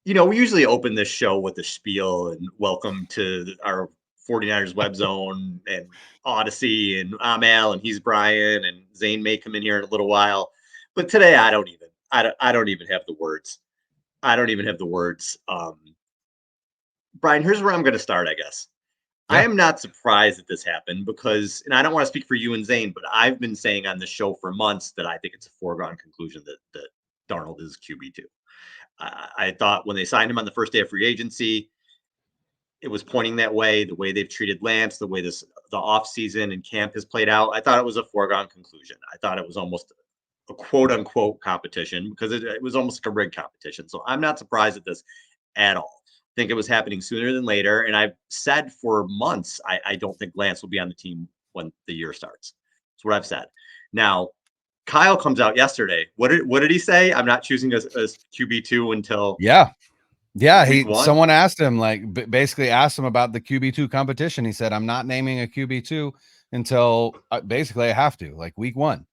We usually open this show with a spiel and welcome to our 49ers web zone and Odyssey. And I'm Al and he's Brian and Zane may come in here in a little while. But today I don't even have the words. I don't even have the words. Brian, here's where I'm going to start, I guess. I Yeah. am not surprised that this happened because, and I don't want to speak for you and Zane, but I've been saying on the show for months that I think it's a foregone conclusion that Darnold is QB2. I thought when they signed him on the first day of free agency, it was pointing that way. The way they've treated Lance, the way the offseason and camp has played out, I thought it was a foregone conclusion. I thought it was almost a quote unquote competition because it was almost like a rigged competition. So I'm not surprised at this at all. I think it was happening sooner than later. And I've said for months, I don't think Lance will be on the team when the year starts. That's what I've said. Now, Kyle comes out yesterday. What did he say? I'm not choosing as QB2 until Yeah. Yeah. week one. Someone asked him, like, basically asked him about the QB2 competition. He said, I'm not naming a QB2 until basically I have to, like, week one.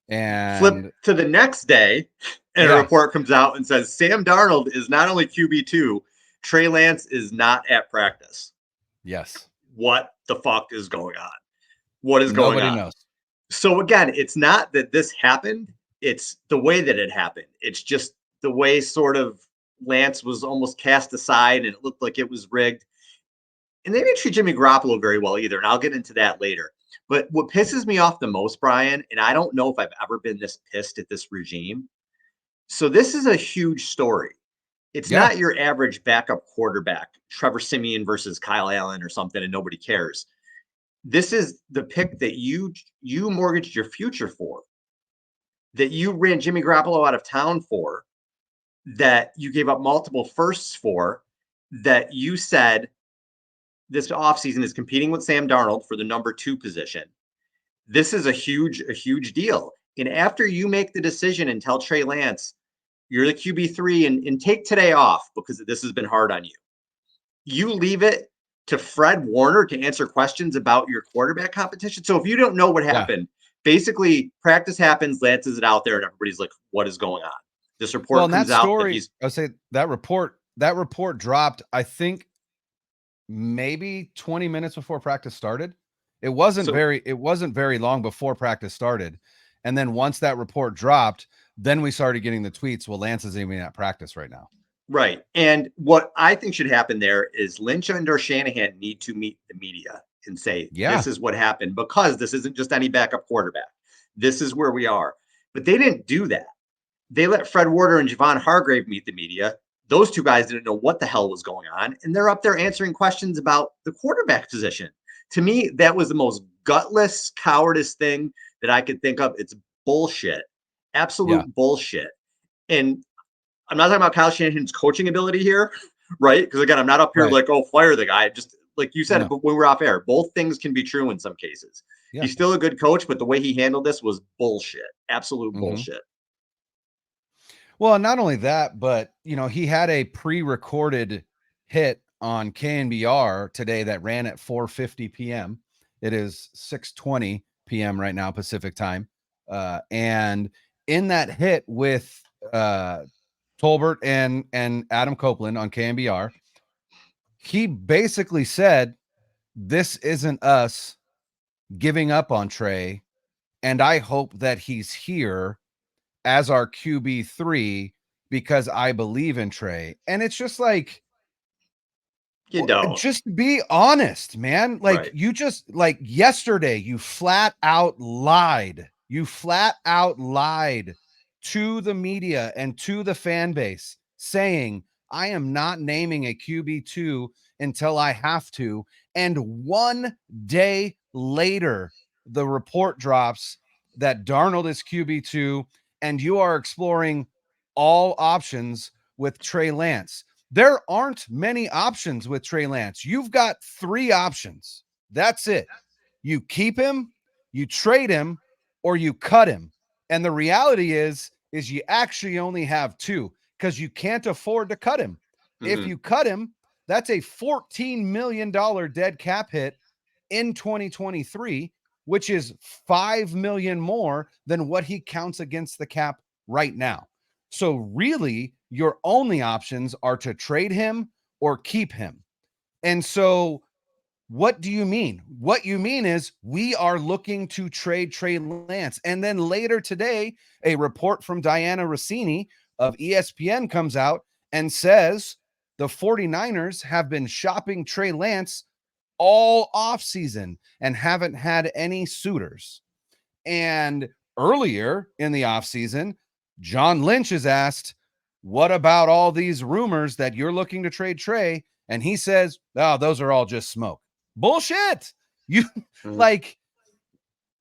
Flip And to the next day, and a yeah. report comes out and says Sam Darnold is not only QB2, Trey Lance is not at practice. Yes. What the fuck is going on? What is going Nobody on? knows. So again, it's not that this happened, it's the way that it happened. It's just the way sort of Lance was almost cast aside and it looked like it was rigged. And they didn't treat Jimmy Garoppolo very well either. And I'll get into that later. But what pisses me off the most, Brian, and I don't know if I've ever been this pissed at this regime. So this is a huge story. It's Yeah. not your average backup quarterback, Trevor Simeon versus Kyle Allen or something, and nobody cares. This is the pick that you mortgaged your future for, that you ran Jimmy Garoppolo out of town for, that you gave up multiple firsts for, that you said this offseason is competing with Sam Darnold for the number 2 position. This is a huge deal. And after you make the decision and tell Trey Lance, you're the QB3 and take today off because this has been hard on you. You leave it to Fred Warner to answer questions about your quarterback competition. So if you don't know what Yeah. happened, basically practice happens, Lance is it out there, and everybody's like, what is going on? This Well, report in that comes out that story, he's I'll say that report dropped, I think, maybe 20 minutes before practice started. It wasn't so very long before practice started. And then once that report dropped, then we started getting the tweets. Well, Lance isn't even at practice right now. right. And what I think should happen there is Lynch and or Shanahan need to meet the media and say, Yeah. this is what happened because this isn't just any backup quarterback. This is where we are. But they didn't do that. They let Fred Warner and Javon Hargrave meet the media. Those two guys didn't know what the hell was going on. And they're up there answering questions about the quarterback position. To me, that was the most gutless, cowardice thing that I could think of. It's bullshit. Yeah. Absolute bullshit. And I'm not talking about Kyle Shanahan's coaching ability here, right? Because again, I'm not up here Right. like, oh, fire the guy. Just like you said, No. but when we're off air, both things can be true in some cases. Yeah. He's still a good coach, but the way he handled this was bullshit. Absolute Mm-hmm. bullshit. Well, not only that, but he had a pre-recorded hit on KNBR today that ran at 4:50 p.m. It is 6:20 p.m. right now, Pacific time. And in that hit with Tolbert and Adam Copeland on KNBR, he basically said, "This isn't us giving up on Trey, and I hope that he's here as our QB3 because I believe in Trey." And it's just like, You don't. just be honest, man. Like, Right. you just, like, yesterday, you flat out lied. You flat out lied to the media and to the fan base saying, I am not naming a QB2 until I have to. And one day later, the report drops that Darnold is QB2, and you are exploring all options with Trey Lance. There aren't many options with Trey Lance. You've got 3 options. That's it. You keep him, you trade him, or you cut him. And the reality is you actually only have 2 because you can't afford to cut him. If Mm-hmm. you cut him, that's a $14 million dead cap hit in 2023, which is $5 million more than what he counts against the cap right now. So really, your only options are to trade him or keep him. And so what do you mean? What you mean is we are looking to trade Trey Lance. And then later today, a report from Diana Rossini of ESPN comes out and says the 49ers have been shopping Trey Lance all offseason and haven't had any suitors. And earlier in the offseason, John Lynch is asked, what about all these rumors that you're looking to trade Trey? And he says, oh, those are all just smoke. Bullshit. You like,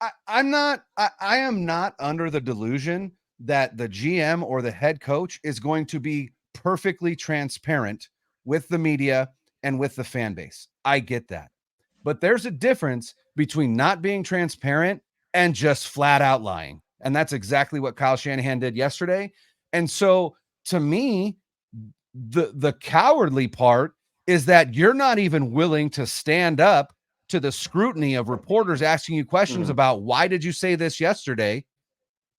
I am not under the delusion that the GM or the head coach is going to be perfectly transparent with the media and with the fan base. I get that. But there's a difference between not being transparent and just flat out lying. And that's exactly what Kyle Shanahan did yesterday. And so to me, the cowardly part is that you're not even willing to stand up to the scrutiny of reporters asking you questions about why did you say this yesterday?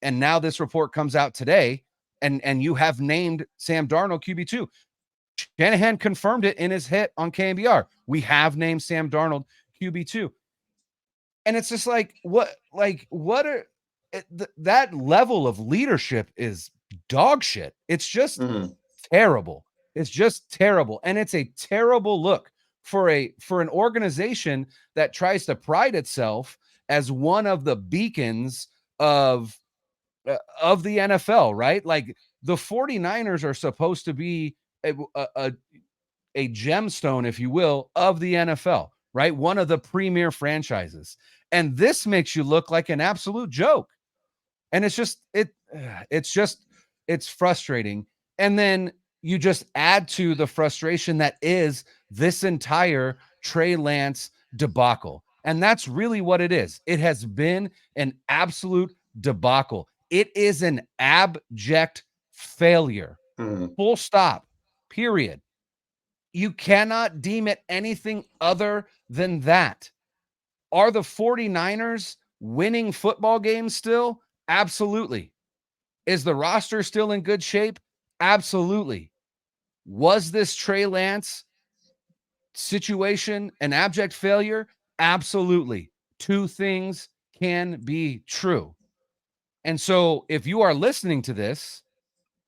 And now this report comes out today, and you have named Sam Darnold QB2. Shanahan confirmed it in his hit on KNBR. We have named Sam Darnold QB2. And it's just like, what are that level of leadership is dog shit. It's just terrible. It's just terrible. And it's a terrible look for an organization that tries to pride itself as one of the beacons of the NFL, right? Like the 49ers are supposed to be a gemstone, if you will, of the NFL, right? One of the premier franchises. And this makes you look like an absolute joke. And it's frustrating. And then you just add to the frustration that is this entire Trey Lance debacle. And that's really what it is. It has been an absolute debacle. It is an abject failure. Full stop. Period. You cannot deem it anything other than that. Are the 49ers winning football games still? Absolutely. Is the roster still in good shape? Absolutely. Was this Trey Lance situation an abject failure? Absolutely. Two things can be true. And so if you are listening to this,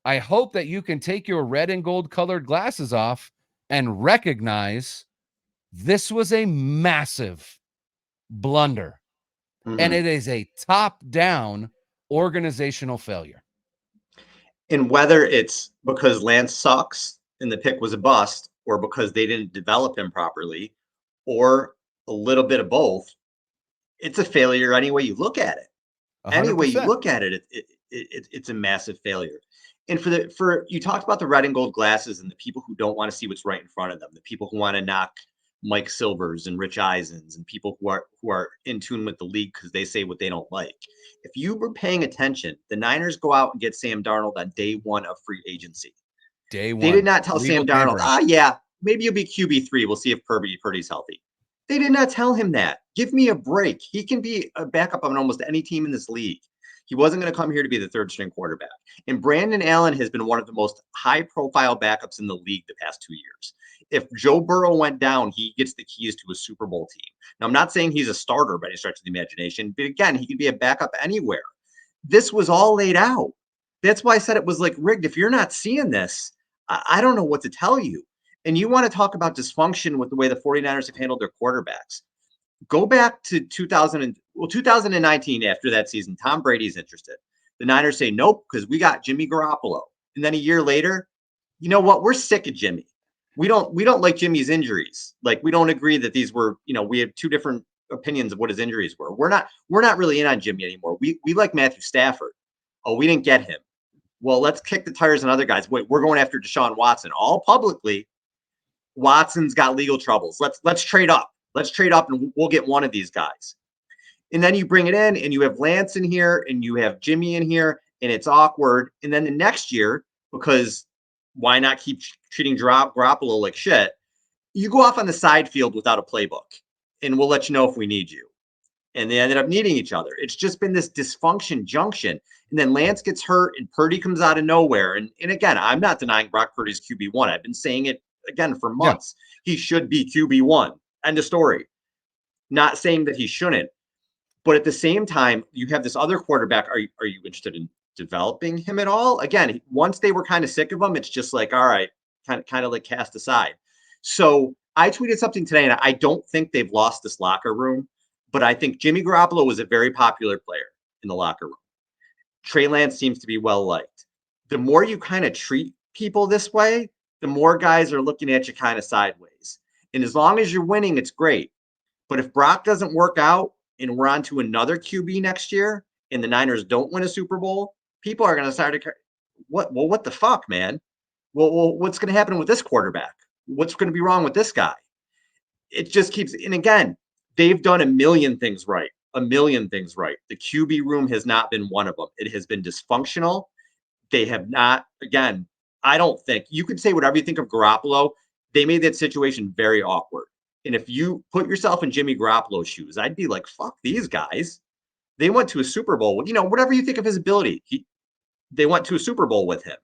I hope that you can take your red and gold colored glasses off and recognize this was a massive blunder. And it is a top-down organizational failure. And whether it's because Lance sucks and the pick was a bust, or because they didn't develop him properly, or a little bit of both, it's a failure any way you look at it. 100%. Any way you look at it, it's a massive failure. And for you talked about the red and gold glasses and the people who don't want to see what's right in front of them, the people who want to knock Mike Silvers and Rich Eisens and people who are in tune with the league because they say what they don't like. If you were paying attention, the Niners go out and get Sam Darnold on day one of free agency. Day one. They did not tell Sam Darnold, yeah, maybe you'll be QB3. We'll see if Purdy's healthy. They did not tell him that. Give me a break. He can be a backup on almost any team in this league. He wasn't going to come here to be the third string quarterback. And Brandon Allen has been one of the most high profile backups in the league the past 2 years. If Joe Burrow went down, he gets the keys to a Super Bowl team. Now, I'm not saying he's a starter by any stretch of the imagination, but again, he could be a backup anywhere. This was all laid out. That's why I said it was like rigged. If you're not seeing this, I don't know what to tell you. And you want to talk about dysfunction with the way the 49ers have handled their quarterbacks. Go back to 2019 after that season. Tom Brady's interested. The Niners say nope because we got Jimmy Garoppolo. And then a year later, you know what? We're sick of Jimmy. We don't like Jimmy's injuries. Like we don't agree that these were, we have two different opinions of what his injuries were. We're not really in on Jimmy anymore. We like Matthew Stafford. Oh, we didn't get him. Well, let's kick the tires on other guys. Wait, we're going after Deshaun Watson all publicly. Watson's got legal troubles. Let's trade up. Let's trade up and we'll get one of these guys. And then you bring it in and you have Lance in here and you have Jimmy in here and it's awkward. And then the next year, because why not keep treating Garoppolo like shit? You go off on the side field without a playbook and we'll let you know if we need you. And they ended up needing each other. It's just been this dysfunction junction. And then Lance gets hurt and Purdy comes out of nowhere. And again, I'm not denying Brock Purdy's QB1. I've been saying it again for Yeah. months. He should be QB1. End of story. Not saying that he shouldn't. But at the same time, you have this other quarterback. Are you interested in developing him at all? Again, once they were kind of sick of him, it's just like, all right, kind of like cast aside. So I tweeted something today, and I don't think they've lost this locker room, but I think Jimmy Garoppolo was a very popular player in the locker room. Trey Lance seems to be well liked. The more you kind of treat people this way, the more guys are looking at you kind of sideways. And as long as you're winning, it's great. But if Brock doesn't work out and we're on to another QB next year and the Niners don't win a Super Bowl, people are going to start to, what the fuck, man? Well, what's going to happen with this quarterback? What's going to be wrong with this guy? It just keeps, and again, they've done a million things right. A million things right. The QB room has not been one of them. It has been dysfunctional. They have not, again, I don't think, you could say whatever you think of Garoppolo. They made that situation very awkward. And if you put yourself in Jimmy Garoppolo's shoes, I'd be like, fuck these guys. They went to a Super Bowl. Whatever you think of his ability, they went to a Super Bowl with him.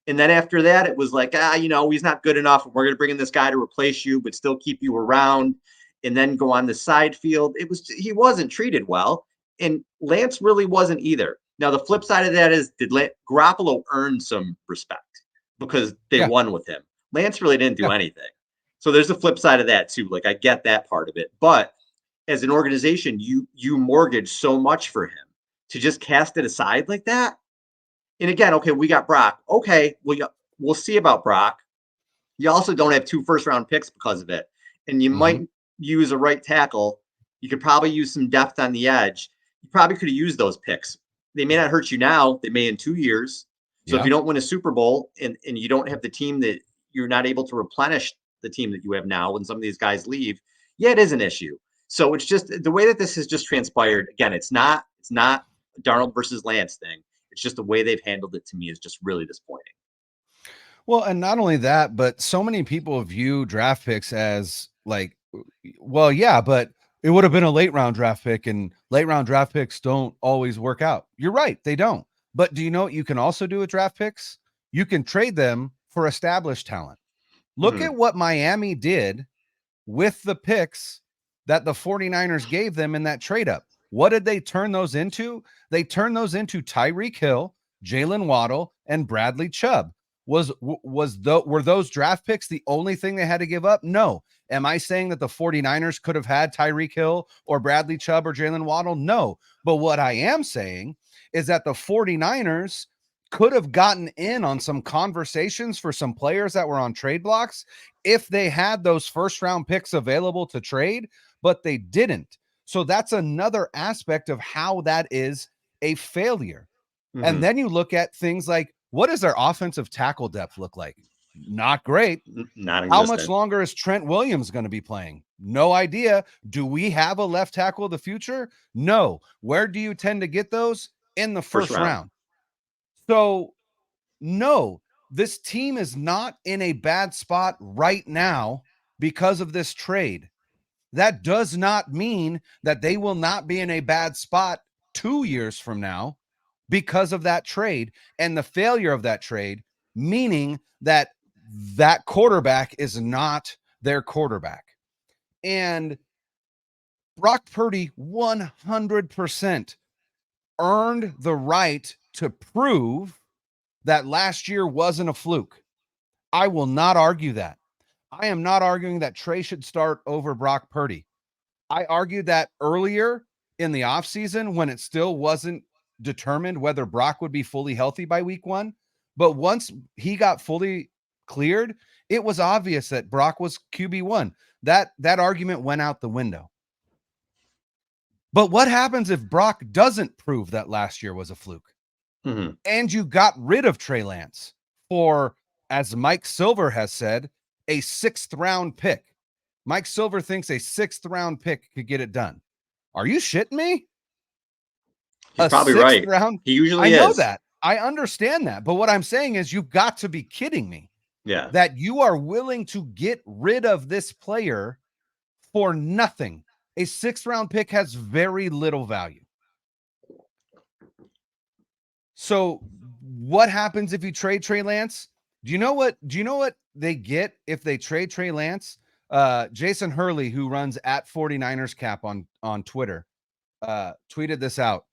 And then after that, it was like, he's not good enough. We're going to bring in this guy to replace you, but still keep you around and then go on the side field. He wasn't treated well. And Lance really wasn't either. Now, the flip side of that is, did Garoppolo earn some respect because they won with him? Lance really didn't do anything. So there's the flip side of that too. Like, I get that part of it. But as an organization, you mortgage so much for him to just cast it aside like that. And again, okay, we got Brock. Okay, we'll see about Brock. You also don't have 2 first-round picks because of it. And you might use a right tackle. You could probably use some depth on the edge. You probably could have used those picks. They may not hurt you now. They may in 2 years. So if you don't win a Super Bowl and you don't have the team, that you're not able to replenish the team that you have now when some of these guys leave, it is an issue. So it's just the way that this has just transpired. Again, it's not Darnold versus Lance thing. It's just the way they've handled it, to me, is just really disappointing. Well, and not only that, but so many people view draft picks as like, well, yeah, but it would have been a late round draft pick, and late round draft picks don't always work out. You're right, they don't. But do you know what you can also do with draft picks? You can trade them for established talent. Look at what Miami did with the picks that the 49ers gave them in that trade up. What did they turn those into? They turned those into Tyreek Hill, Jalen Waddle, and Bradley Chubb. Were those draft picks the only thing they had to give up? No. Am I saying that the 49ers could have had Tyreek Hill or Bradley Chubb or Jalen Waddle? No. But what I am saying is that the 49ers could have gotten in on some conversations for some players that were on trade blocks if they had those first round picks available to trade, but they didn't. So that's another aspect of how that is a failure. And then you look at things like, what does their offensive tackle depth look like? Not great. Not How much longer is Trent Williams going to be playing? No idea. Do we have a left tackle of the future? No. Where do you tend to get those? In the first round. So, no, this team is not in a bad spot right now because of this trade. That does not mean that they will not be in a bad spot 2 years from now because of that trade and the failure of that trade, meaning that that quarterback is not their quarterback. And Brock Purdy 100% earned the right to prove that last year wasn't a fluke. I will not argue that. I am not arguing that Trey should start over Brock Purdy. I argued that earlier in the offseason when it still wasn't determined whether Brock would be fully healthy by week 1. But once he got fully cleared, it was obvious that Brock was QB1. That argument went out the window. But what happens if Brock doesn't prove that last year was a fluke? And you got rid of Trey Lance for, as Mike Silver has said, a 6th round pick. Mike Silver thinks a 6th round pick could get it done. Are you shitting me? He's probably right. He usually is. I know that. I understand that. But what I'm saying is, you've got to be kidding me. Yeah. That you are willing to get rid of this player for nothing. A 6th round pick has very little value. So what happens if you trade Trey Lance? Do you know what they get if they trade Trey Lance? Jason Hurley, who runs at 49ers Cap on Twitter, tweeted this out.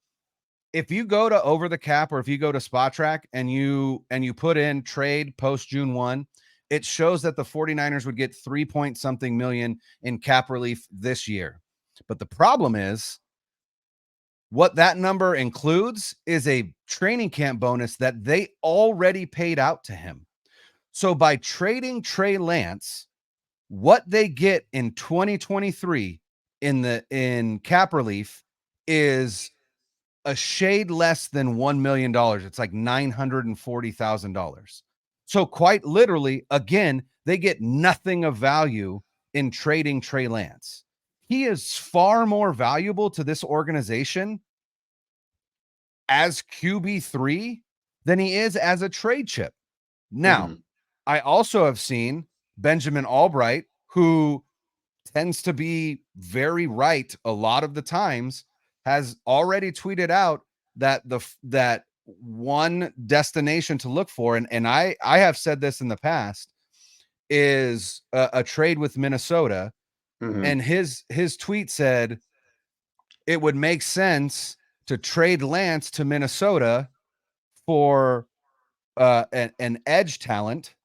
If you go to Over the Cap or if you go to Spot Track and you put in trade post June 1, it shows that the 49ers would get 3 point something million in cap relief this year. But the problem is what that number includes is a training camp bonus that they already paid out to him. So by trading Trey Lance, what they get in 2023 in cap relief is a shade less than $1 million. It's like $940,000. So quite literally, again, they get nothing of value in trading Trey Lance. He is far more valuable to this organization as QB3 than he is as a trade chip. Now, I also have seen Benjamin Albright, who tends to be very right a lot of the times, has already tweeted out that that one destination to look for, and I have said this in the past, is a trade with Minnesota. And his tweet said it would make sense to trade Lance to Minnesota for an edge talent,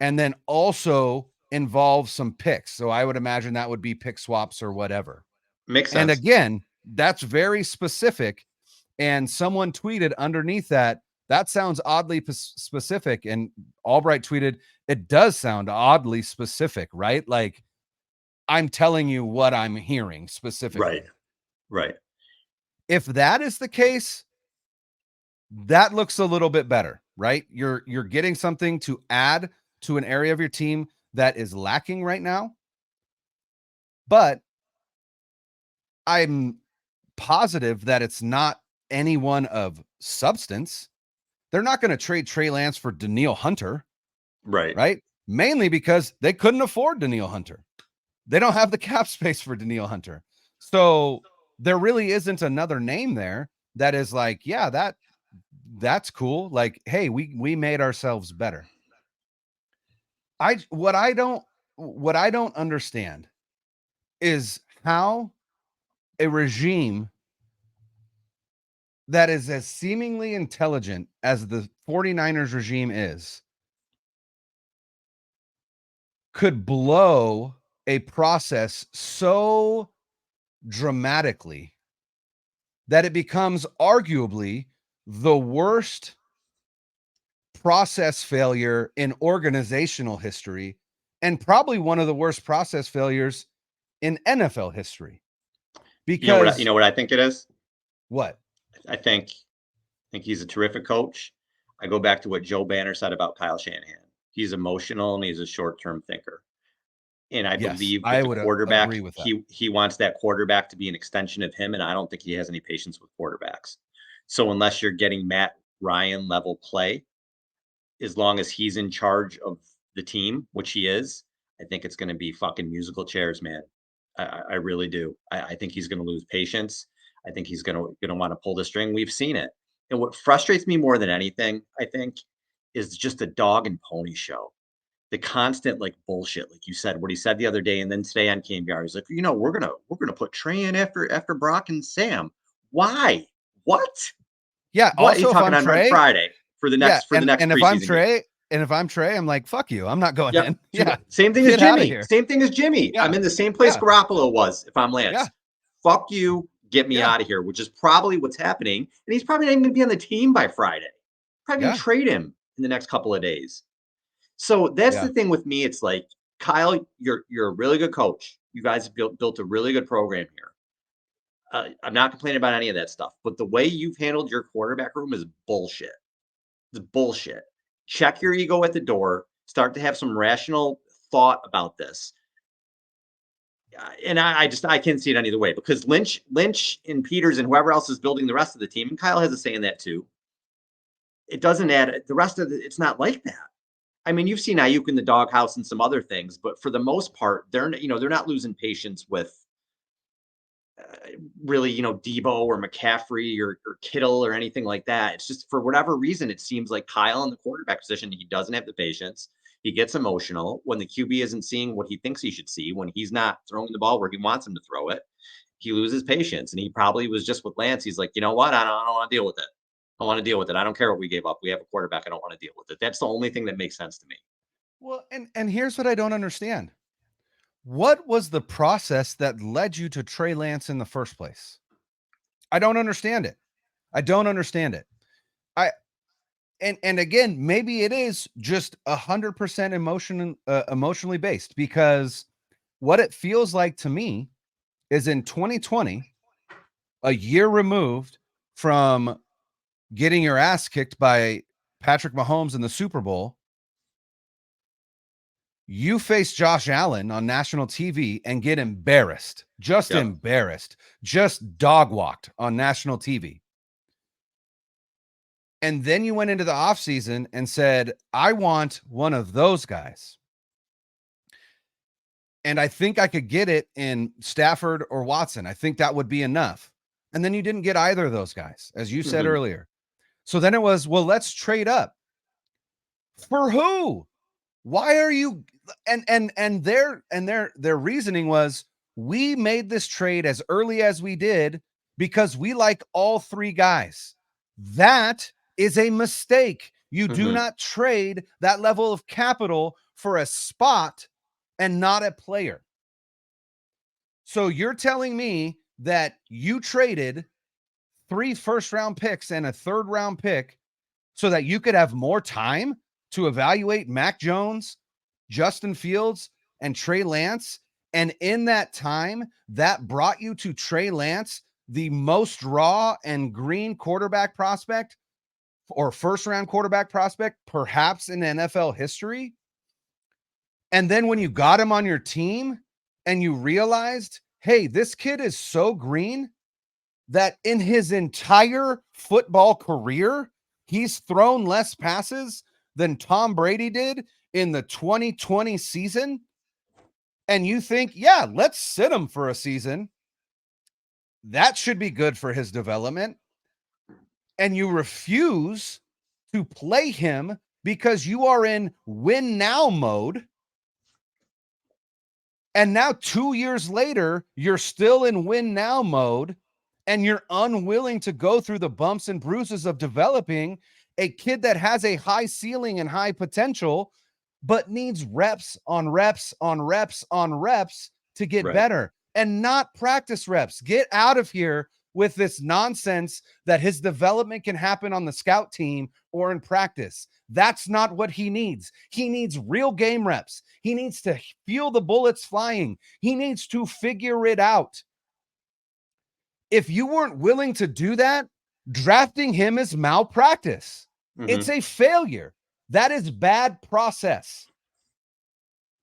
and then also involve some picks. So I would imagine that would be pick swaps or whatever. Makes sense. And again, that's very specific. And someone tweeted underneath that sounds oddly specific. And Albright tweeted, it does sound oddly specific, right? Like, I'm telling you what I'm hearing specifically. Right. If that is the case, that looks a little bit better, right? You're getting something to add to an area of your team that is lacking right now. But I'm positive that it's not anyone of substance. They're not going to trade Trey Lance for Danielle Hunter. Right. Mainly because they couldn't afford Danielle Hunter. They don't have the cap space for Danielle Hunter. So there really isn't another name there that is like, yeah, that's cool. Like, hey, we made ourselves better. What I don't understand is how a regime that is as seemingly intelligent as the 49ers regime is could blow a process so dramatically that it becomes arguably the worst process failure in organizational history and probably one of the worst process failures in NFL history. Because you know what I think it is? What? I think he's a terrific coach. I go back to what Joe Banner said about Kyle Shanahan. He's emotional and he's a short-term thinker. And I believe I with would the quarterback, agree with that. he wants that quarterback to be an extension of him, and I don't think he has any patience with quarterbacks. So unless you're getting Matt Ryan level play, as long as he's in charge of the team, which he is, I think it's going to be fucking musical chairs, man. I really do. I think he's going to lose patience. I think he's going to want to pull the string. We've seen it. And what frustrates me more than anything, I think, is just the dog and pony show. The constant like bullshit, like you said, what he said the other day, and then today on KMBR, he's like, we're gonna put Trey in after Brock and Sam. Why? What? Yeah. What? Also, He's if talking I'm on Trey, Friday for the next and if I'm preseason game. Trey, and if I'm Trey, I'm like, fuck you. I'm not going in. Yeah. Same thing as Get out of Jimmy. here. Same thing as Jimmy. Yeah. I'm in the same place Garoppolo was if I'm Lance. Yeah. Fuck you. Get me out of here, which is probably what's happening. And he's probably not even going to be on the team by Friday. Probably going to trade him in the next couple of days. So that's the thing with me. It's like, Kyle, you're a really good coach. You guys have built a really good program here. I'm not complaining about any of that stuff, but the way you've handled your quarterback room is bullshit. It's bullshit. Check your ego at the door. Start to have some rational thought about this. And I can't see it any other way because Lynch and Peters and whoever else is building the rest of the team, and Kyle has a say in that too. It doesn't add the rest of it's not like that. I mean, you've seen Ayuk in the doghouse and some other things, but for the most part, they're not losing patience with really, Debo or McCaffrey or Kittle or anything like that. It's just for whatever reason, it seems like Kyle in the quarterback position, he doesn't have the patience. He gets emotional when the QB isn't seeing what he thinks he should see, when he's not throwing the ball where he wants him to throw it. He loses patience. And he probably was just with Lance. He's like, you know what? I don't want to deal with it. I want to deal with it. I don't care what we gave up. We have a quarterback. I don't want to deal with it. That's the only thing that makes sense to me. Well, and here's what I don't understand. What was the process that led you to Trey Lance in the first place? I don't understand it. I don't understand it. I and again, maybe it is just 100% emotionally based, because what it feels like to me is in 2020, a year removed from getting your ass kicked by Patrick Mahomes in the Super Bowl, you face Josh Allen on national TV and get embarrassed, just Yep. embarrassed, just dog walked on national TV. And then you went into the offseason and said, I want one of those guys. And I think I could get it in Stafford or Watson. I think that would be enough. And then you didn't get either of those guys, as you said earlier. So then it was, well, let's trade up. For who? Why are you and their reasoning was, we made this trade as early as we did because we like all three guys. That is a mistake. You do not trade that level of capital for a spot and not a player. So you're telling me that you traded 3 first-round picks and a third-round pick so that you could have more time to evaluate Mac Jones, Justin Fields, and Trey Lance. And in that time, that brought you to Trey Lance, the most raw and green quarterback prospect or first-round quarterback prospect, perhaps in NFL history. And then when you got him on your team and you realized, hey, this kid is so green that in his entire football career, he's thrown less passes than Tom Brady did in the 2020 season. And you think, yeah, let's sit him for a season. That should be good for his development. And you refuse to play him because you are in win now mode. And now 2 years later, you're still in win now mode, and you're unwilling to go through the bumps and bruises of developing a kid that has a high ceiling and high potential, but needs reps on reps on reps on reps to get better, and not practice reps. Get out of here with this nonsense that his development can happen on the scout team or in practice. That's not what he needs. He needs real game reps. He needs to feel the bullets flying. He needs to figure it out. If you weren't willing to do that, drafting him is malpractice. It's a failure. That is bad process.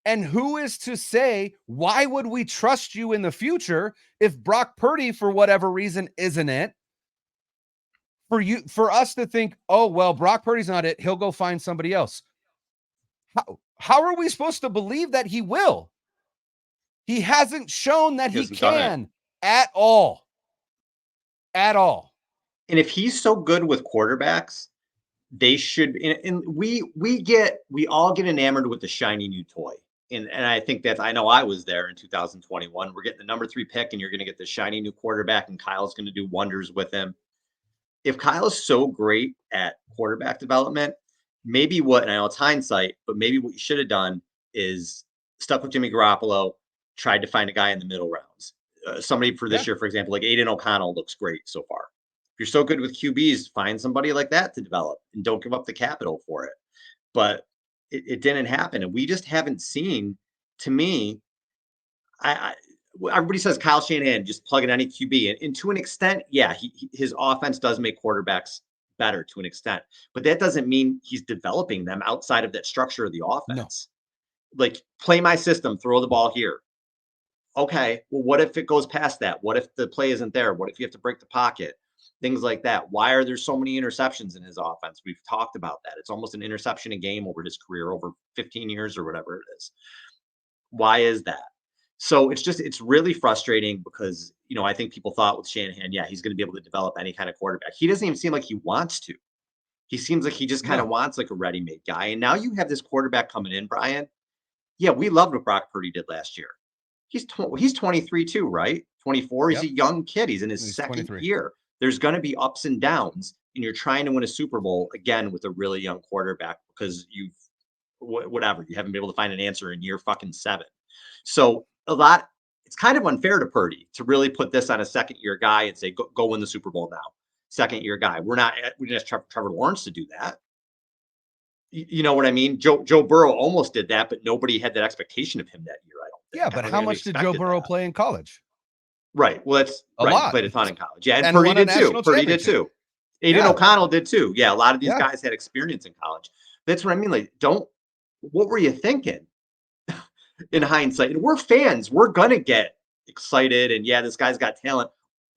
And who is to say, why would we trust you in the future if Brock Purdy, for whatever reason, isn't it? For us to think, oh, well, Brock Purdy's not it, he'll go find somebody else. How are we supposed to believe that he will? He hasn't shown that he can at all. At all. And if he's so good with quarterbacks, they should, and we all get enamored with the shiny new toy. And I think I know I was there in 2021. We're getting the number 3 pick and you're going to get the shiny new quarterback and Kyle's going to do wonders with him. If Kyle is so great at quarterback development, maybe and I know it's hindsight, but maybe what you should have done is stuck with Jimmy Garoppolo, tried to find a guy in the middle rounds. Somebody for this year, for example, like Aiden O'Connell looks great so far. If you're so good with QBs, find somebody like that to develop and don't give up the capital for it. But it didn't happen. And we just haven't seen, to me, everybody says Kyle Shanahan, just plug in any QB. And to an extent, yeah, his offense does make quarterbacks better to an extent. But that doesn't mean he's developing them outside of that structure of the offense. No. Like, play my system, throw the ball here. Okay, well, what if it goes past that? What if the play isn't there? What if you have to break the pocket? Things like that. Why are there so many interceptions in his offense? We've talked about that. It's almost an interception a game over his career, over 15 years or whatever it is. Why is that? So it's really frustrating because, I think people thought with Shanahan, yeah, he's going to be able to develop any kind of quarterback. He doesn't even seem like he wants to. He seems like he just kind of No. wants like a ready-made guy. And now you have this quarterback coming in, Brian. Yeah, we loved what Brock Purdy did last year. He's 23 too, right? 24. He's Yep. a young kid. He's in his He's second 23. year. There's going to be ups and downs, and you're trying to win a Super Bowl again with a really young quarterback because whatever, you haven't been able to find an answer in year fucking 7. So it's kind of unfair to Purdy to really put this on a second year guy and say, go win the Super Bowl now. Second year guy. We didn't ask Trevor Lawrence to do that. You know what I mean? Joe Burrow almost did that, but nobody had that expectation of him that year, I don't think. Yeah, I but don't how think anybody much did Joe expected Burrow that. play in college? Right. Well, that's A right. He lot. played a ton in college. Yeah, and And Purdy won a did too. national Purdy did championship. too. Aiden Yeah. O'Connell did too. Yeah, a lot of these Yeah. guys had experience in college. That's what I mean. Like, what were you thinking in hindsight? And we're fans. We're gonna get excited. And yeah, this guy's got talent.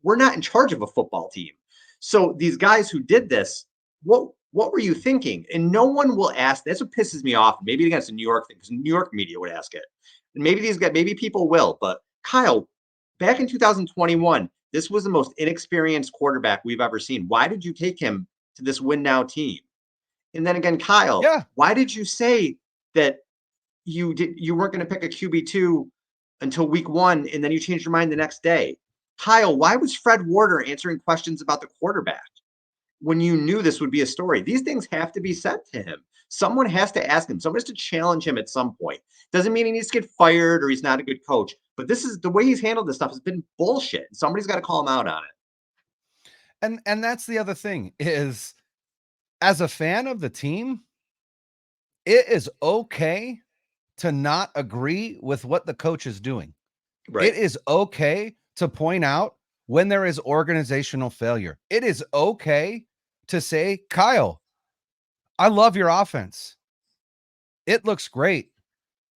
We're not in charge of a football team. So these guys who did this, what were you thinking? And no one will ask. That's what pisses me off. Maybe against the New York thing, because New York media would ask it. And maybe people will, but Kyle, back in 2021, this was the most inexperienced quarterback we've ever seen. Why did you take him to this win now team? And then again, Kyle, Yeah. why did you say that you weren't going to pick a QB2 until week 1 and then you changed your mind the next day? Kyle, why was Fred Warner answering questions about the quarterback when you knew this would be a story? These things have to be said to him. Someone has to ask him. Someone has to challenge him at some point. Doesn't mean he needs to get fired or he's not a good coach, but this is the way he's handled this stuff has been bullshit. Somebody's got to call him out on it. And that's the other thing is, as a fan of the team, it is okay to not agree with what the coach is doing. Right. It is okay to point out when there is organizational failure. It is okay to say, Kyle, I love your offense. It looks great.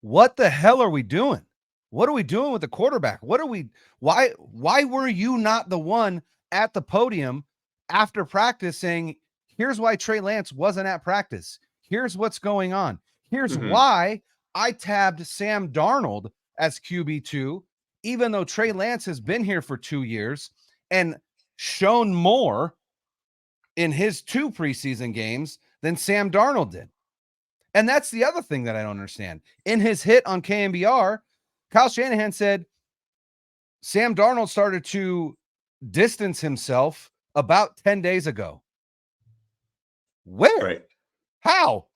What the hell are we doing? What are we doing with the quarterback? Why were you not the one at the podium after practice saying, here's why Trey Lance wasn't at practice. Here's what's going on. Here's why I tabbed Sam Darnold as QB2, even though Trey Lance has been here for 2 years and shown more in his 2 preseason games than Sam Darnold did. And that's the other thing that I don't understand. In his hit on KMBR, Kyle Shanahan said Sam Darnold started to distance himself about 10 days ago. Where? Right. How?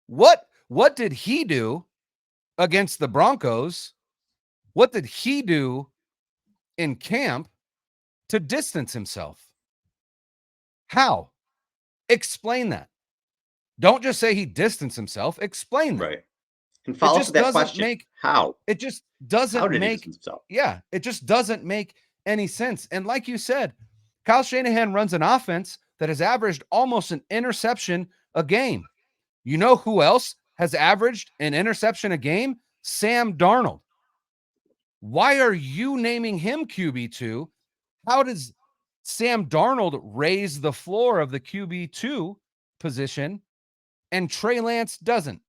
What did he do against the Broncos? What did he do in camp to distance himself? How? Explain that. Don't just say he distanced himself. Explain that. Right. And follow up with that question. How? It just doesn't How did he make distance himself? Yeah, it just doesn't make any sense. And like you said, Kyle Shanahan runs an offense that has averaged almost an interception a game. You know who else has averaged an interception a game? Sam Darnold. Why are you naming him QB2? How does Sam Darnold raise the floor of the QB2 position and Trey Lance doesn't?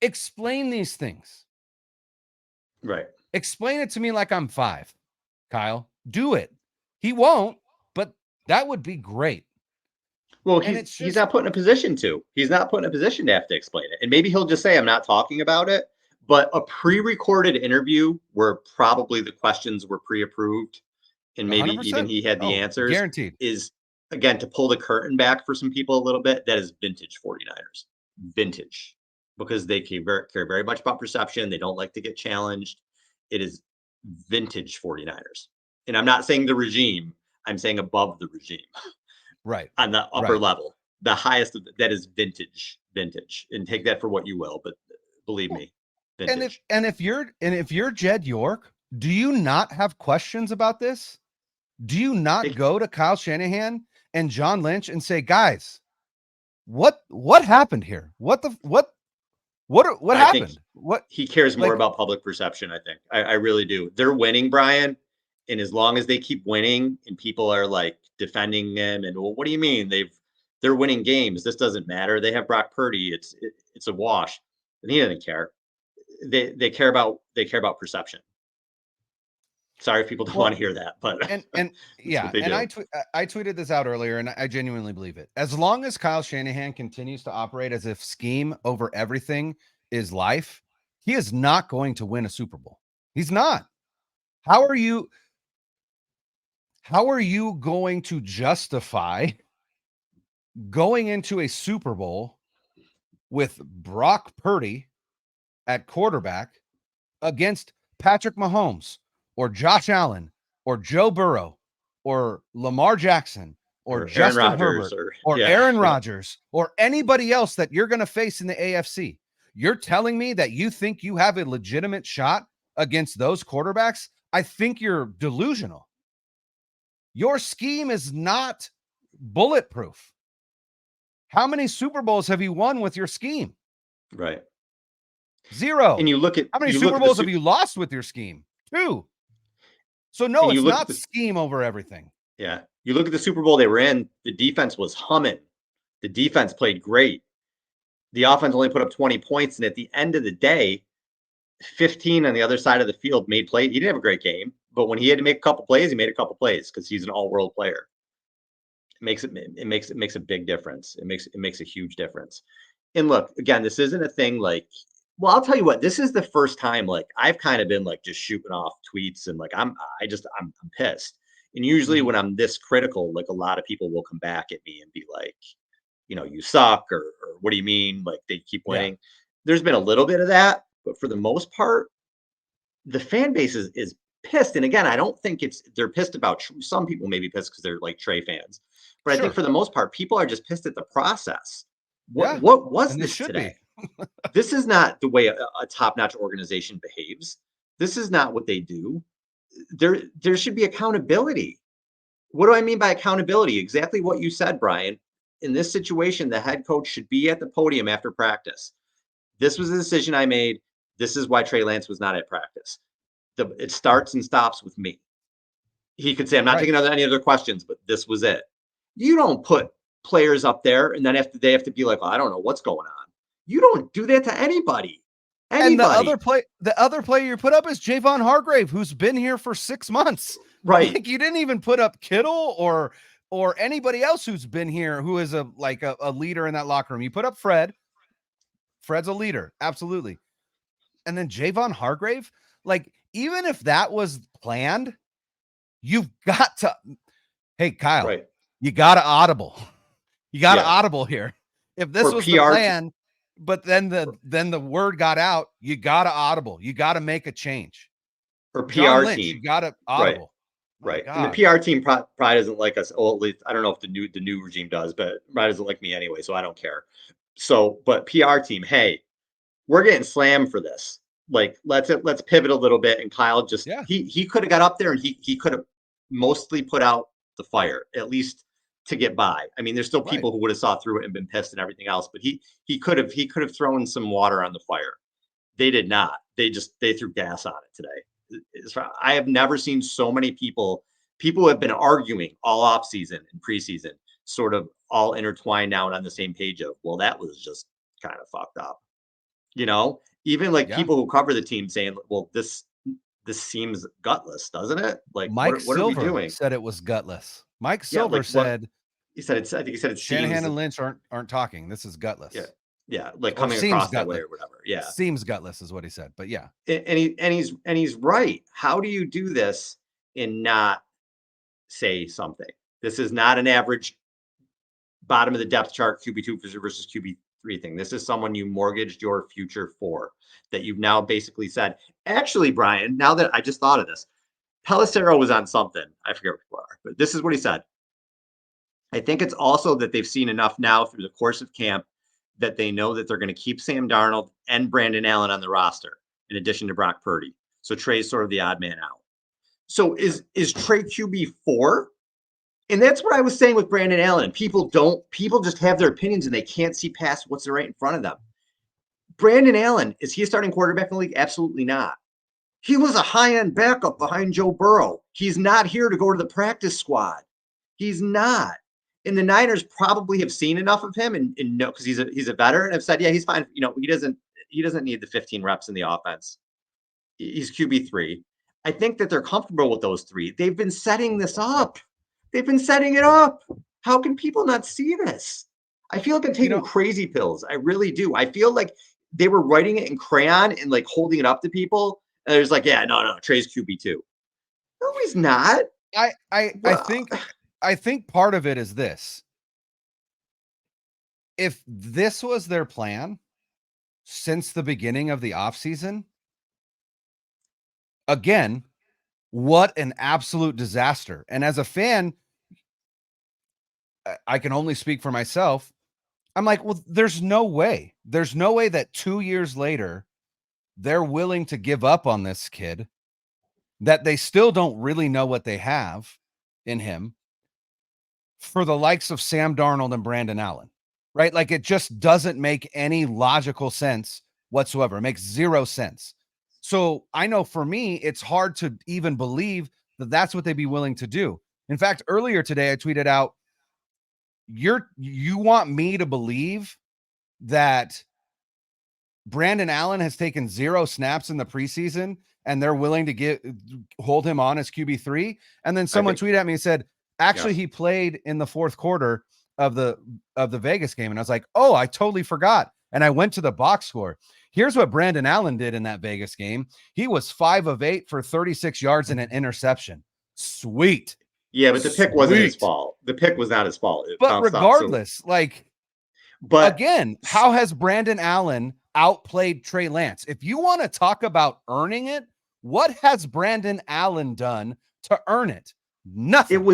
Explain these things. Right. Explain it to me like I'm 5, Kyle. Do it. He won't, but that would be great. Well, he's not put in a position to. He's not put in a position to have to explain it. And maybe he'll just say, I'm not talking about it. But a pre-recorded interview where probably the questions were pre-approved and maybe 100%. even he had the answers Guaranteed. is, again, to pull the curtain back for some people a little bit, that is vintage 49ers. Vintage. Because they care very much about perception. They don't like to get challenged. It is vintage 49ers. And I'm not saying the regime. I'm saying above the regime. Right. On the upper level. The highest of that is vintage. And take that for what you will. But believe me, vintage. And if you're Jed York, do you not have questions about this? Do you not go to Kyle Shanahan and John Lynch and say, guys, what happened here? What happened? What he cares more about public perception, I think. I really do. They're winning, Brian. And as long as they keep winning and people are like defending them and, well, what do you mean? They're winning games. This doesn't matter. They have Brock Purdy. It's a wash. And he doesn't care. they care about perception. Sorry if people don't want to hear that, but and that's what they and do. I tweeted this out earlier, and I genuinely believe it. As long as Kyle Shanahan continues to operate as if scheme over everything is life, he is not going to win a Super Bowl. He's not. How are you going to justify going into a Super Bowl with Brock Purdy at quarterback against Patrick Mahomes or Josh Allen or Joe Burrow or Lamar Jackson or Justin Herbert or Aaron Rodgers or anybody else that you're going to face in the AFC? You're telling me that you think you have a legitimate shot against those quarterbacks? I think you're delusional. Your scheme is not bulletproof. How many Super Bowls have you won with your scheme? Right. 0. And you look at how many Super Bowls have you lost with your scheme? 2. So no, it's not scheme over everything. Yeah. You look at the Super Bowl they were in, the defense was humming. The defense played great. The offense only put up 20 points. And at the end of the day, 15 on the other side of the field made plays. He didn't have a great game, but when he had to make a couple plays, he made a couple plays because he's an all-world player. It makes a big difference. It makes a huge difference. And look, again, this isn't a thing like, well, I'll tell you what, this is the first time like I've kind of been like just shooting off tweets and like I'm pissed. And usually when I'm this critical, like a lot of people will come back at me and be like, you suck, or what do you mean? Like they keep winning. Yeah. There's been a little bit of that, but for the most part, the fan base is pissed. And again, I don't think they're pissed about, some people may be pissed because they're like Trey fans, but I think for the most part, people are just pissed at the process. What was this today? This is not the way a top-notch organization behaves. This is not what they do. There should be accountability. What do I mean by accountability? Exactly what you said, Brian. In this situation, the head coach should be at the podium after practice. This was a decision I made. This is why Trey Lance was not at practice. It starts and stops with me. He could say, I'm not taking any other questions, but this was it. You don't put players up there and then they have to be like, well, I don't know what's going on. You don't do that to anybody. And the other player you put up is Javon Hargrave, who's been here for 6 months. Right. Like you didn't even put up Kittle or anybody else who's been here who is a leader in that locker room. You put up Fred. Fred's a leader. Absolutely. And then Javon Hargrave, like, even if that was planned, you've got to, hey, Kyle, you got to audible. You got to audible here. If this was the plan, but then the word got out, you got to audible. You got to make a change. Or PR team. You got to audible. Right. And the PR team probably doesn't like us. Well, at least I don't know if the new regime does, but probably doesn't like me anyway, so I don't care. So, but PR team, hey, we're getting slammed for this. Like, let's pivot a little bit. And Kyle just he could have got up there and he could have mostly put out the fire, at least to get by. I mean, there's still people who would have saw through it and been pissed and everything else, but he could have thrown some water on the fire. They did not. They threw gas on it today. I have never seen so many people who have been arguing all off season and preseason, sort of all intertwined now and on the same page of, well, that was just kind of fucked up. Even like people who cover the team saying, well, this seems gutless, doesn't it? Like, Mike what are we Silver doing? said it was gutless. Mike Silver said, he said it's, I think he said it's Shanhan and Lynch aren't talking. This is gutless. Yeah. Like coming across that way or whatever. Yeah. Seems gutless is what he said, but yeah. And he's right. How do you do this and not say something? This is not an average bottom of the depth chart QB2 versus QB3 thing. This is someone you mortgaged your future for, that you've now basically said, actually, Brian, now that I just thought of this, Pelissero was on something. I forget what, but this is what he said. I think it's also that they've seen enough now through the course of camp that they know that they're going to keep Sam Darnold and Brandon Allen on the roster in addition to Brock Purdy. So Trey's sort of the odd man out. So is Trey QB4? And that's what I was saying with Brandon Allen. People just have their opinions and they can't see past what's right in front of them. Brandon Allen, is he a starting quarterback in the league? Absolutely not. He was a high-end backup behind Joe Burrow. He's not here to go to the practice squad. He's not. And the Niners probably have seen enough of him and know, because he's a veteran, have said, yeah, he's fine. He doesn't, He doesn't need the 15 reps in the offense. He's QB3. I think that they're comfortable with those three. They've been setting this up. They've been setting it up. How can people not see this? I feel like I'm taking crazy pills. I really do. I feel like they were writing it in crayon and like holding it up to people. And there's like, yeah, no, Trey's QB2. No, he's not. I think part of it is this. If this was their plan since the beginning of the offseason, again, what an absolute disaster. And as a fan, I can only speak for myself. I'm like, well, there's no way. There's no way that 2 years later, they're willing to give up on this kid, that they still don't really know what they have in him, for the likes of Sam Darnold and Brandon Allen, right? Like, it just doesn't make any logical sense whatsoever. It makes zero sense. So I know for me, it's hard to even believe that that's what they'd be willing to do. In fact, earlier today, I tweeted out, you want me to believe that Brandon Allen has taken 0 snaps in the preseason and they're willing to hold him on as QB3? And then someone tweeted at me and said, actually, he played in the fourth quarter of the Vegas game. And I was like, oh, I totally forgot. And I went to the box score. Here's what Brandon Allen did in that Vegas game. He was 5 of 8 for 36 yards and an interception. Sweet. Yeah, but the pick wasn't his fault. The pick was not his fault. But regardless, again, how has Brandon Allen outplayed Trey Lance? If you want to talk about earning it, what has Brandon Allen done to earn it? Nothing.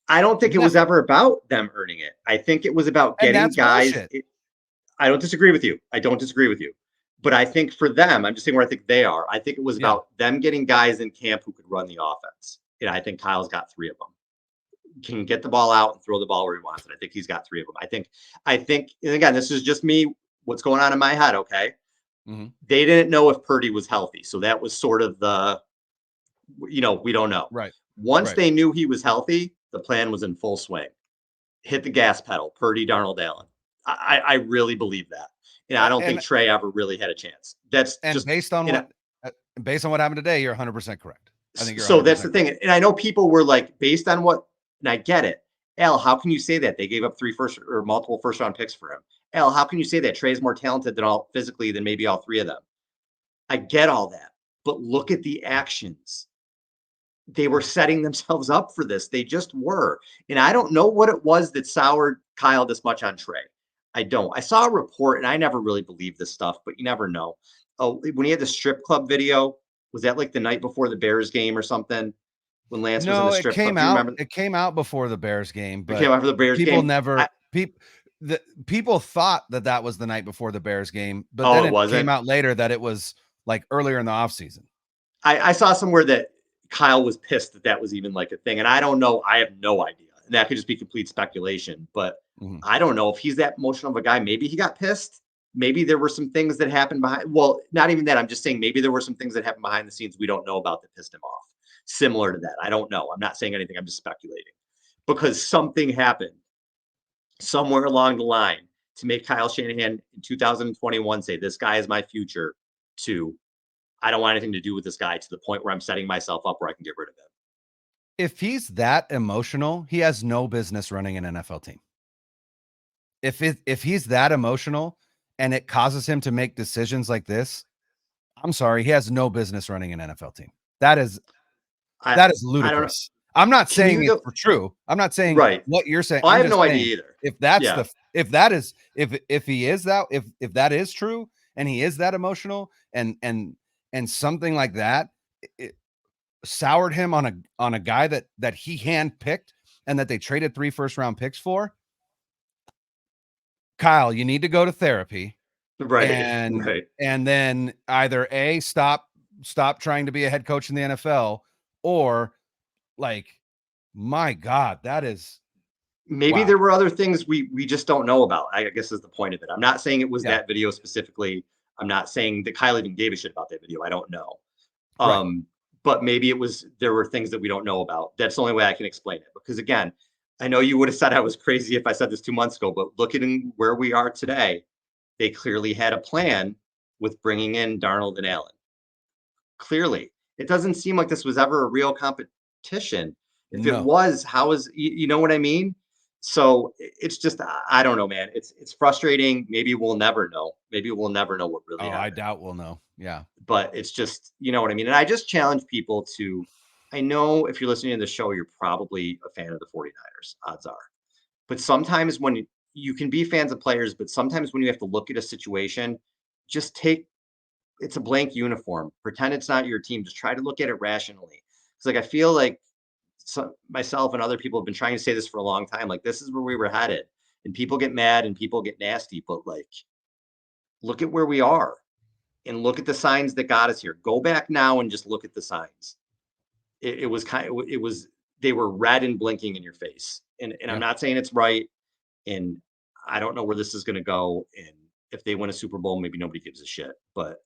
I don't think it was ever about them earning it. I think it was about getting guys. I don't disagree with you. But I think for them, I'm just saying where I think they are. I think it was about them getting guys in camp who could run the offense. And I think Kyle's got 3 of them. Can get the ball out and throw the ball where he wants it. I think he's got 3 of them. I think, and again, this is just me, what's going on in my head. Okay. Mm-hmm. They didn't know if Purdy was healthy. So that was sort of we don't know. Right. Once they knew he was healthy, the plan was in full swing. Hit the gas pedal, Purdy, Darnold, Allen. I really believe that. And I don't think Trey ever really had a chance. That's just based on what happened today, you're 100% correct. I think you're so that's the thing. And I know people were like, based on what, and I get it. Al, how can you say that? They gave up multiple first round picks for him. Al, how can you say that Trey's more talented physically than maybe all 3 of them? I get all that, but look at the actions. They were setting themselves up for this. They just were. And I don't know what it was that soured Kyle this much on Trey. I don't. I saw a report, and I never really believed this stuff, but you never know. Oh, when he had the strip club video, was that like the night before the Bears game or something? When Lance was in the strip club? It came out before the Bears game. But it came out for the Bears game. People thought that was the night before the Bears game, but then it came out later that it was like earlier in the offseason. I saw somewhere that Kyle was pissed that was even like a thing. And I don't know. I have no idea. And that could just be complete speculation. But I don't know if he's that emotional of a guy. Maybe he got pissed. Maybe there were some things that happened behind. Well, not even that. I'm just saying maybe there were some things that happened behind the scenes we don't know about that pissed him off. Similar to that. I don't know. I'm not saying anything. I'm just speculating. Because something happened somewhere along the line to make Kyle Shanahan in 2021 say, this guy is my future, to I don't want anything to do with this guy, to the point where I'm setting myself up where I can get rid of him. If he's that emotional, he has no business running an NFL team. If he's that emotional and it causes him to make decisions like this, I'm sorry, he has no business running an NFL team. That is ludicrous. I'm not saying it's true. I'm not saying what you're saying. I have no idea either. If if that is true and he is that emotional and something like that, it soured him on a guy that he handpicked and that they traded 3 first-round picks for. Kyle, you need to go to therapy. Right. And then either A, stop trying to be a head coach in the NFL, or like, my God, that is maybe there were other things we just don't know about. I guess is the point of it. I'm not saying it was that video specifically. I'm not saying that Kyle even gave a shit about that video. I don't know. But maybe there were things that we don't know about. That's the only way I can explain it. Because again, I know you would have said I was crazy if I said this 2 months ago, but looking where we are today, they clearly had a plan with bringing in Darnold and Allen. Clearly, it doesn't seem like this was ever a real competition. If it No. was, how is you know what I mean? So it's just I don't know, man. It's frustrating. Maybe we'll never know. Maybe we'll never know what really Oh, I happened. doubt we'll know. Yeah. But it's just, you know what I mean? And I just challenge people to, I know if you're listening to the show, you're probably a fan of the 49ers, odds are. But sometimes when you can be fans of players, but sometimes when you have to look at a situation, just take it's a blank uniform. Pretend it's not your team. Just try to look at it rationally. It's like I feel like myself and other people have been trying to say this for a long time. Like this is where we were headed, and people get mad and people get nasty. But like, look at where we are, and look at the signs that got us here. Go back now and just look at the signs. It was kind of it was they were red and blinking in your face. And I'm Yeah. not saying it's right, and I don't know where this is going to go. And if they win a Super Bowl, maybe nobody gives a shit. But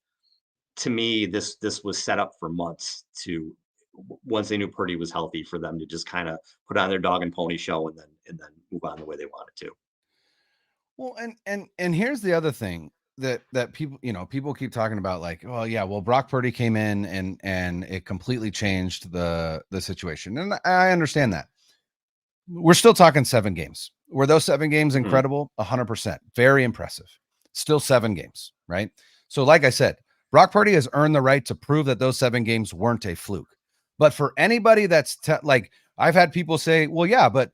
to me, this was set up for months to once they knew Purdy was healthy for them to just kind of put on their dog and pony show and then move on the way they wanted to. Well, and here's the other thing that people, people keep talking about, like, well, yeah, well, Brock Purdy came in and it completely changed the situation. And I understand that. We're still talking 7 games. Were those 7 games incredible? 100%. Very impressive. Still 7 games, right? So like I said, Brock Purdy has earned the right to prove that those 7 games weren't a fluke. But for anybody that's like, I've had people say, well, yeah, but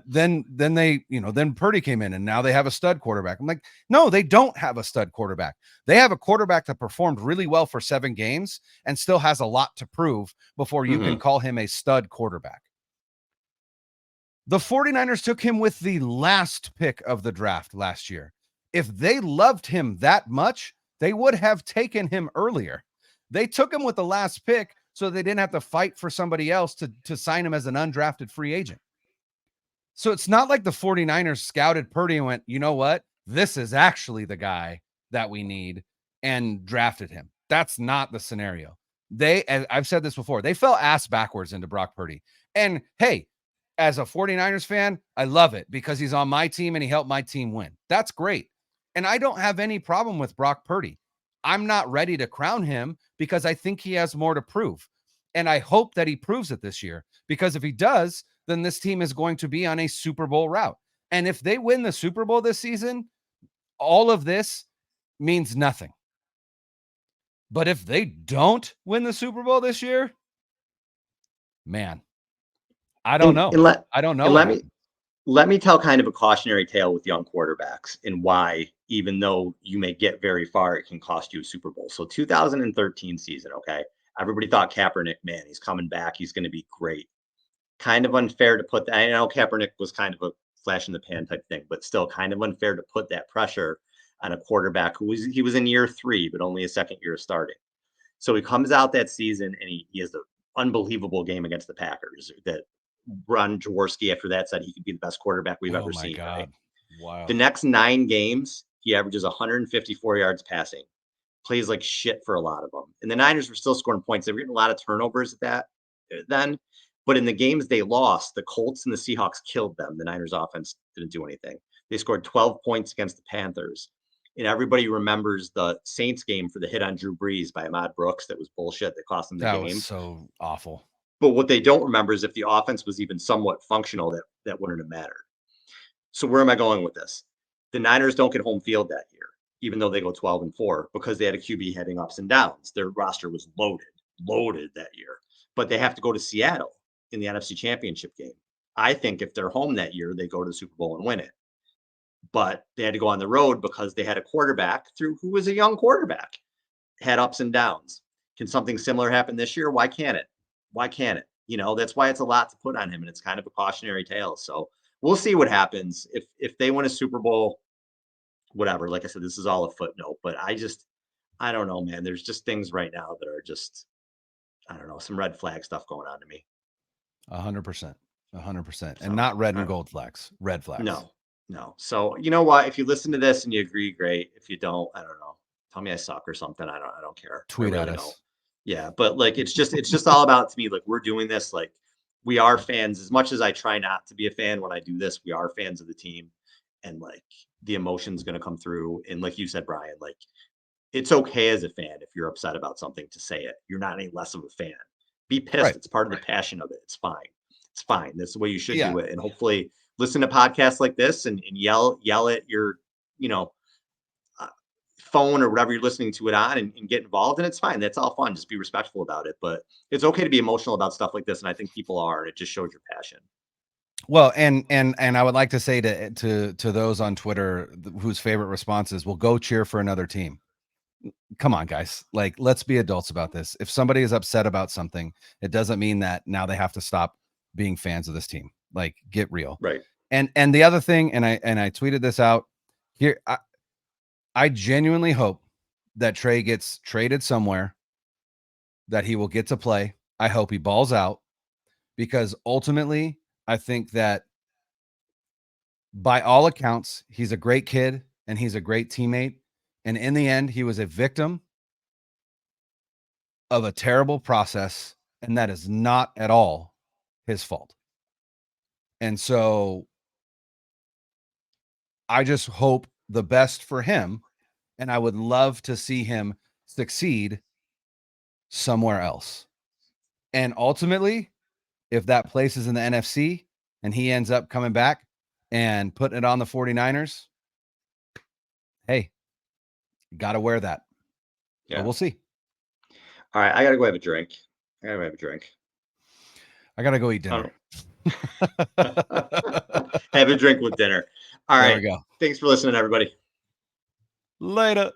then they, then Purdy came in and now they have a stud quarterback. I'm like, no, they don't have a stud quarterback. They have a quarterback that performed really well for 7 games and still has a lot to prove before you can call him a stud quarterback. The 49ers took him with the last pick of the draft last year. If they loved him that much, they would have taken him earlier. They took him with the last pick so they didn't have to fight for somebody else to sign him as an undrafted free agent. So it's not like the 49ers scouted Purdy and went, you know what? This is actually the guy that we need, and drafted him. That's not the scenario. As I've said this before, they fell ass backwards into Brock Purdy. And hey, as a 49ers fan, I love it because he's on my team and he helped my team win. That's great. And I don't have any problem with Brock Purdy. I'm not ready to crown him because I think he has more to prove. And I hope that he proves it this year, because if he does, then this team is going to be on a Super Bowl route. And if they win the Super Bowl this season, all of this means nothing. But if they don't win the Super Bowl this year, man, I don't know. I don't know. Let me tell kind of a cautionary tale with young quarterbacks and why, even though you may get very far, it can cost you a Super Bowl. So 2013 season, okay, everybody thought Kaepernick, man, he's coming back, he's going to be great. Kind of unfair to put that. I know Kaepernick was kind of a flash in the pan type thing, but still kind of unfair to put that pressure on a quarterback he was in year 3, but only a second year starting. So he comes out that season and he has an unbelievable game against the Packers that Ron Jaworski after that said he could be the best quarterback we've ever seen. God. Right? Wow. The next 9 games, he averages 154 yards passing, plays like shit for a lot of them. And the Niners were still scoring points. They were getting a lot of turnovers at that then. But in the games they lost, the Colts and the Seahawks killed them. The Niners offense didn't do anything. They scored 12 points against the Panthers. And everybody remembers the Saints game for the hit on Drew Brees by Ahmad Brooks. That was bullshit. That cost them the game. That was so awful. But what they don't remember is if the offense was even somewhat functional, that wouldn't have mattered. So where am I going with this? The Niners don't get home field that year, even though they go 12-4, because they had a QB heading ups and downs. Their roster was loaded that year. But they have to go to Seattle in the NFC Championship game. I think if they're home that year, they go to the Super Bowl and win it. But they had to go on the road because they had a quarterback who was a young quarterback, had ups and downs. Can something similar happen this year? Why can't it? Why can't it? That's why it's a lot to put on him, and it's kind of a cautionary tale. So we'll see what happens. If they win a Super Bowl, whatever. Like I said, this is all a footnote, but I don't know, man. There's just things right now that are just, I don't know, some red flag stuff going on to me. 100%. 100%. And not red and gold flags. Red flags. No. So you know what? If you listen to this and you agree, great. If you don't, I don't know. Tell me I suck or something. I don't care. Tweet really at us. Yeah, but like it's just all about, to me, like we're doing this, like we are fans. As much as I try not to be a fan when I do this, we are fans of the team, and like the emotion's going to come through. And like you said, Brian, like it's okay as a fan if you're upset about something to say it. You're not any less of a fan. Be pissed. Right. It's part of the passion of it. It's fine. It's fine. That's the way you should Yeah. do it. And hopefully listen to podcasts like this and yell at your, you know, uh, phone or whatever you're listening to it on and get involved. And it's fine. That's all fun. Just be respectful about it. But it's okay to be emotional about stuff like this. And I think people are, and it just shows your passion. Well, and I would like to say to those on Twitter whose favorite response is, "Well, go cheer for another team." Come on, guys. Like, let's be adults about this. If somebody is upset about something, it doesn't mean that now they have to stop being fans of this team. Like, get real. Right. And the other thing, and I tweeted this out here. I genuinely hope that Trey gets traded somewhere, that he will get to play. I hope he balls out, because ultimately, I think that by all accounts, he's a great kid and he's a great teammate. And in the end, he was a victim of a terrible process, and that is not at all his fault. And so I just hope the best for him, and I would love to see him succeed somewhere else. And ultimately, if that place is in the NFC and he ends up coming back and putting it on the 49ers, hey, got to wear that. Yeah. But we'll see. All right. I got to go have a drink. I got to go eat dinner. Have a drink with dinner. All right. There we go. Thanks for listening, everybody. Later.